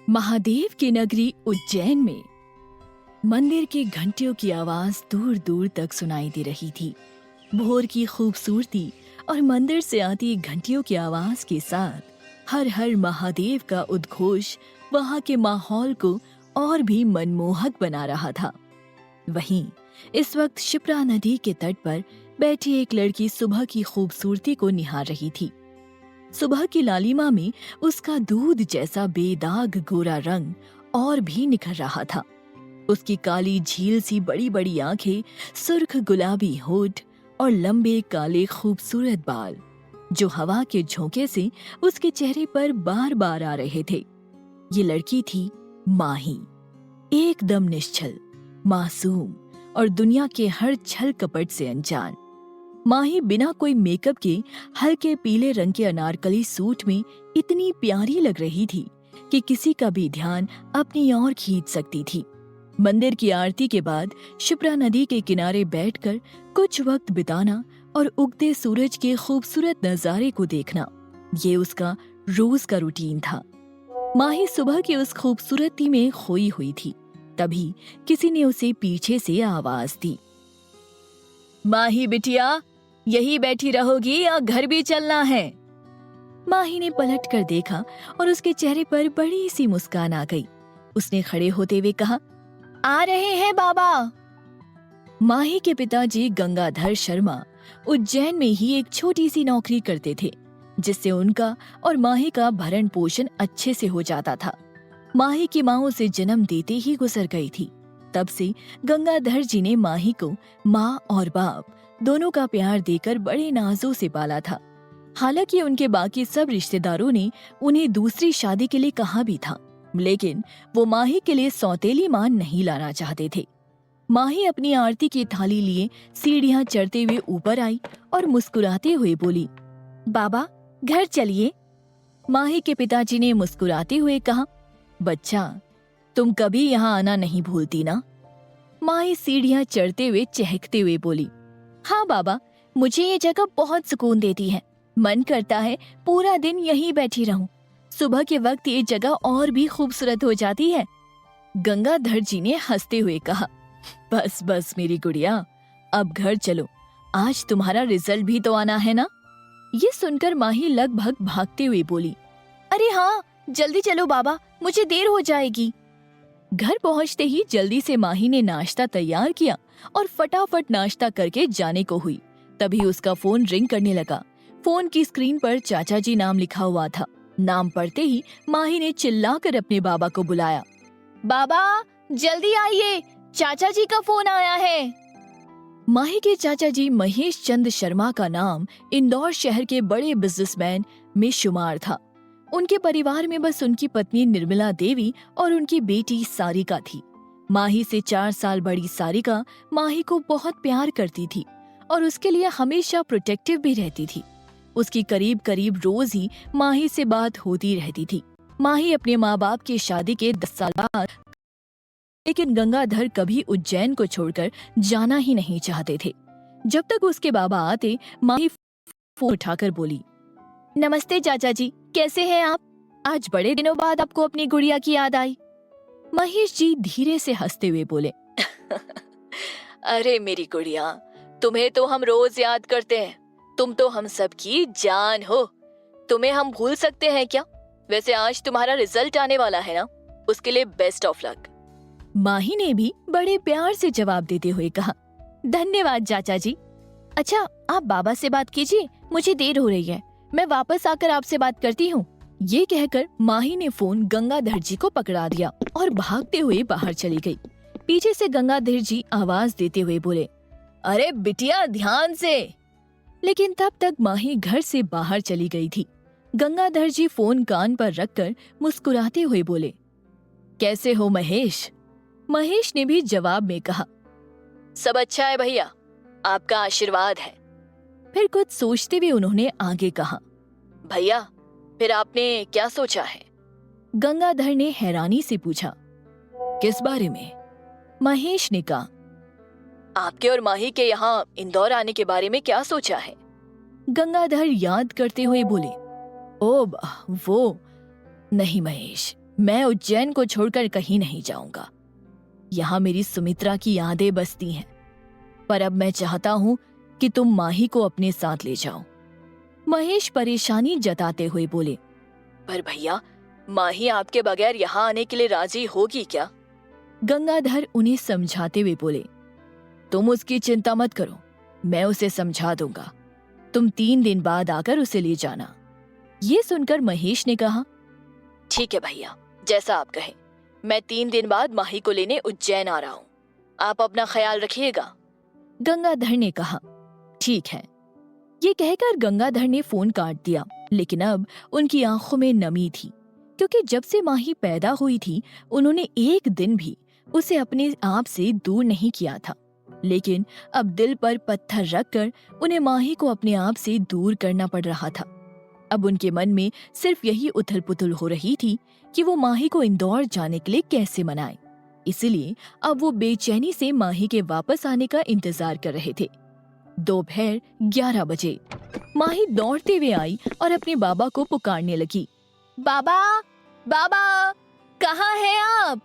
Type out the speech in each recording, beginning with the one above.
महादेव की नगरी उज्जैन में मंदिर की घंटियों की आवाज दूर दूर तक सुनाई दे रही थी। भोर की खूबसूरती और मंदिर से आती घंटियों की आवाज के साथ हर हर महादेव का उद्घोष वहां के माहौल को और भी मनमोहक बना रहा था। वहीं इस वक्त शिप्रा नदी के तट पर बैठी एक लड़की सुबह की खूबसूरती को निहार रही थी। सुबह की लालिमा में उसका दूध जैसा बेदाग गोरा रंग और भी निखर रहा था। उसकी काली झील सी बड़ी बड़ी आंखें, सुर्ख गुलाबी होठ और लंबे काले खूबसूरत बाल जो हवा के झोंके से उसके चेहरे पर बार बार आ रहे थे। ये लड़की थी माही, एकदम निश्चल, मासूम और दुनिया के हर छल कपट से अनजान। माही बिना कोई मेकअप के हल्के पीले रंग के अनारकली सूट में इतनी प्यारी लग रही थी कि किसी का भी ध्यान अपनी ओर खींच सकती थी। मंदिर की आरती के बाद शिप्रा नदी के किनारे बैठकर कुछ वक्त बिताना और उगते सूरज के खूबसूरत नजारे को देखना, ये उसका रोज का रूटीन था। माही सुबह की उस खूबसूरती में खोई हुई थी। तभी किसी ने उसे पीछे से आवाज दी, माही बिटिया, यही बैठी रहोगी या घर भी चलना है? माही ने पलट कर देखा और उसके चेहरे पर बड़ी सी मुस्कान आ गई। उसने खड़े होते हुए कहा, आ रहे हैं बाबा। माही के पिताजी गंगाधर शर्मा उज्जैन में ही एक छोटी सी नौकरी करते थे, जिससे उनका और माही का भरण पोषण अच्छे से हो जाता था। माही की माँ उसे जन्म देते ही गुजर गई थी। तब से गंगाधर जी ने माही को माँ और बाप दोनों का प्यार देकर बड़े नाजों से पाला था। हालांकि उनके बाकी सब रिश्तेदारों ने उन्हें दूसरी शादी के लिए कहा भी था, लेकिन वो माही के लिए सौतेली मां नहीं लाना चाहते थे। माही अपनी आरती की थाली लिए सीढ़ियां चढ़ते हुए ऊपर आई और मुस्कुराते हुए बोली, बाबा घर चलिए। माही के पिताजी ने मुस्कुराते हुए कहा, बच्चा तुम कभी यहाँ आना नहीं भूलती ना? माही सीढ़ियां चढ़ते हुए चहकते हुए बोली, हाँ बाबा, मुझे ये जगह बहुत सुकून देती है। मन करता है पूरा दिन यहीं बैठी रहूं। सुबह के वक्त ये जगह और भी खूबसूरत हो जाती है। गंगाधर जी ने हंसते हुए कहा, बस बस मेरी गुड़िया, अब घर चलो, आज तुम्हारा रिजल्ट भी तो आना है ना? ये सुनकर माही लगभग भागते हुए बोली, अरे हाँ, जल्दी चलो बाबा, मुझे देर हो जाएगी। घर पहुंचते ही जल्दी से माही ने नाश्ता तैयार किया और फटाफट नाश्ता करके जाने को हुई। तभी उसका फोन रिंग करने लगा। फोन की स्क्रीन पर चाचा जी नाम लिखा हुआ था। नाम पढ़ते ही माही ने चिल्लाकर अपने बाबा को बुलाया, बाबा जल्दी आइए, चाचा जी का फोन आया है। माही के चाचा जी महेश चंद शर्मा का नाम इंदौर शहर के बड़े बिजनेसमैन में शुमार था। उनके परिवार में बस उनकी पत्नी निर्मला देवी और उनकी बेटी सारिका थी। माही से 4 साल बड़ी सारिका माही को बहुत प्यार करती थी और उसके लिए हमेशा प्रोटेक्टिव भी रहती थी। उसकी करीब करीब रोज ही माही से बात होती रहती थी। माही अपने माँ बाप की शादी के 10 साल बाद, लेकिन गंगाधर कभी उज्जैन को छोड़कर जाना ही नहीं चाहते थे। जब तक उसके बाबा आते, माही फोन उठाकर बोली, नमस्ते चाचा जी, कैसे हैं आप? आज बड़े दिनों बाद आपको अपनी गुड़िया की याद आई। महेश जी धीरे से हंसते हुए बोले, अरे मेरी गुड़िया, तुम्हें तो हम रोज याद करते हैं। तुम तो हम सब की जान हो। तुम्हें हम भूल सकते हैं क्या? वैसे आज तुम्हारा रिजल्ट आने वाला है ना, उसके लिए बेस्ट ऑफ लक। माही ने भी बड़े प्यार से जवाब देते हुए कहा, धन्यवाद चाचा जी। अच्छा, आप बाबा से बात कीजिए, मुझे देर हो रही है, मैं वापस आकर आपसे बात करती हूँ। ये कहकर माही ने फोन गंगाधर जी को पकड़ा दिया और भागते हुए बाहर चली गई। पीछे से गंगाधर जी आवाज देते हुए बोले, अरे बिटिया ध्यान से। लेकिन तब तक माही घर से बाहर चली गई थी। गंगाधर जी फोन कान पर रखकर मुस्कुराते हुए बोले, कैसे हो महेश? महेश ने भी जवाब में कहा, सब अच्छा है भैया, आपका आशीर्वाद है। फिर कुछ सोचते हुए उन्होंने आगे कहा, भैया फिर आपने क्या सोचा है? गंगाधर ने हैरानी से पूछा, किस बारे में? महेश ने कहा, आपके और माही के यहाँ इंदौर आने के बारे में क्या सोचा है? गंगाधर याद करते हुए बोले, ओ वो नहीं महेश, मैं उज्जैन को छोड़कर कहीं नहीं जाऊंगा। यहाँ मेरी सुमित्रा की यादें बसती हैं, पर अब मैं चाहता हूं कि तुम माही को अपने साथ ले जाओ। महेश परेशानी जताते हुए बोले, पर भैया, माही आपके बगैर यहाँ आने के लिए राजी होगी क्या? गंगाधर उन्हें समझाते हुए बोले, तुम उसकी चिंता मत करो, मैं उसे समझा दूंगा। तुम 3 दिन बाद आकर उसे ले जाना। ये सुनकर महेश ने कहा, ठीक है भैया, जैसा आप कहें। मैं 3 दिन बाद माही को लेने उज्जैन आ रहा हूँ। आप अपना ख्याल रखिएगा। गंगाधर ने कहा, ठीक है। ये कहकर गंगाधर ने फोन काट दिया, लेकिन अब उनकी आंखों में नमी थी, क्योंकि जब से माही पैदा हुई थी उन्होंने एक दिन भी उसे अपने आप से दूर नहीं किया था। लेकिन अब दिल पर पत्थर रखकर उन्हें माही को अपने आप से दूर करना पड़ रहा था। अब उनके मन में सिर्फ यही उथल पुथल हो रही थी कि वो माही को इंदौर जाने के लिए कैसे मनाए। इसलिए अब वो बेचैनी से माही के वापस आने का इंतजार कर रहे थे। दोपहर 11 बजे माही दौड़ते हुए आई और अपने बाबा को पुकारने लगी, बाबा, बाबा, कहाँ हैं आप?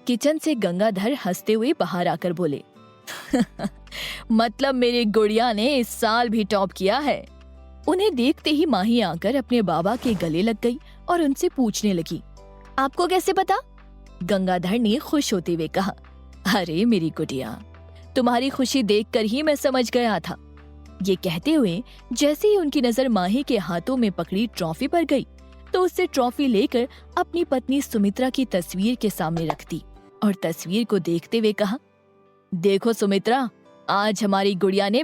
किचन से गंगाधर हंसते हुए बाहर आकर बोले, मतलब मेरी गुड़िया ने इस साल भी टॉप किया है। उन्हें देखते ही माही आकर अपने बाबा के गले लग गई और उनसे पूछने लगी, आपको कैसे पता? गंगाधर ने खुश होते हुए कहा, अरे मेरी गुड़िया, तुम्हारी खुशी देखकर ही मैं समझ गया था। ये कहते हुए जैसे ही उनकी नजर माही के हाथों में पकड़ी ट्रॉफी पर गई, तो उससे ट्रॉफी लेकर अपनी पत्नी सुमित्रा की तस्वीर के सामने रख दी और तस्वीर को देखते हुए कहा, देखो सुमित्रा, आज हमारी गुड़िया ने